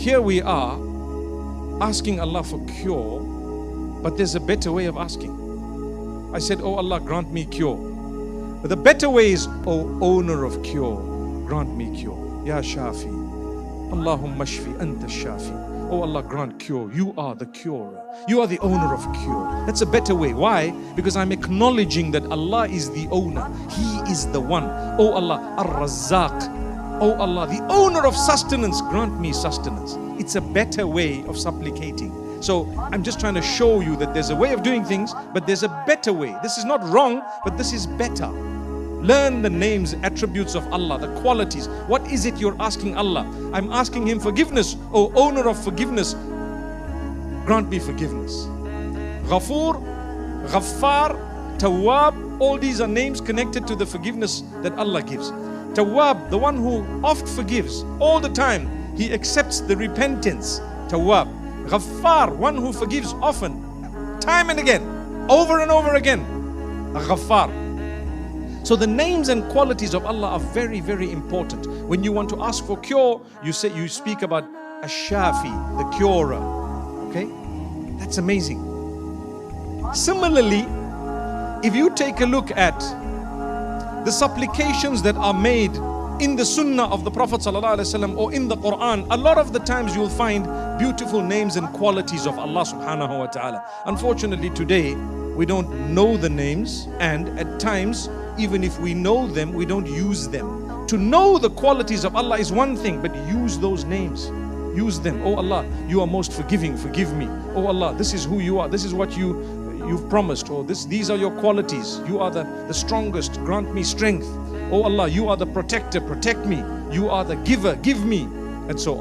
here we are asking Allah for cure, but there's a better way of asking. I said, oh Allah, grant me cure. But the better way is, oh owner of cure, grant me cure. Ya Shafi, Allahumma shfi anta shafi. Oh Allah, grant cure. You are the curer. You are the owner of cure. That's a better way. Why? Because I'm acknowledging that Allah is the owner. He is the one. Oh Allah, Ar-Razzaq. Oh Allah, the owner of sustenance, grant me sustenance. It's a better way of supplicating. So I'm just trying to show you that there's a way of doing things, but there's a better way. This is not wrong, but this is better. Learn the names, attributes of Allah, the qualities. What is it you're asking Allah? I'm asking Him forgiveness. Oh, owner of forgiveness, grant me forgiveness. Ghafoor, Ghaffar, Tawwab, all these are names connected to the forgiveness that Allah gives. Tawwab, the one who oft forgives, all the time. He accepts the repentance. Tawwab. Ghaffar, one who forgives often, time and again, over and over again. Ghaffar. So the names and qualities of Allah are very, very important. When you want to ask for cure, you speak about Ash-Shafi, the curer. Okay? That's amazing. Similarly, if you take a look at the supplications that are made in the Sunnah of the Prophet ﷺ or in the Quran, a lot of the times you'll find beautiful names and qualities of Allah subhanahu wa ta'ala. Unfortunately today, we don't know the names, and at times, even if we know them, we don't use them. To know the qualities of Allah is one thing, but use those names. Use them. Oh Allah, you are most forgiving, forgive me. Oh Allah, this is who you are, this is what you've promised, or these are your qualities. You are the strongest, grant me strength. Oh Allah, you are the protector, protect me. You are the giver, give me, and so on.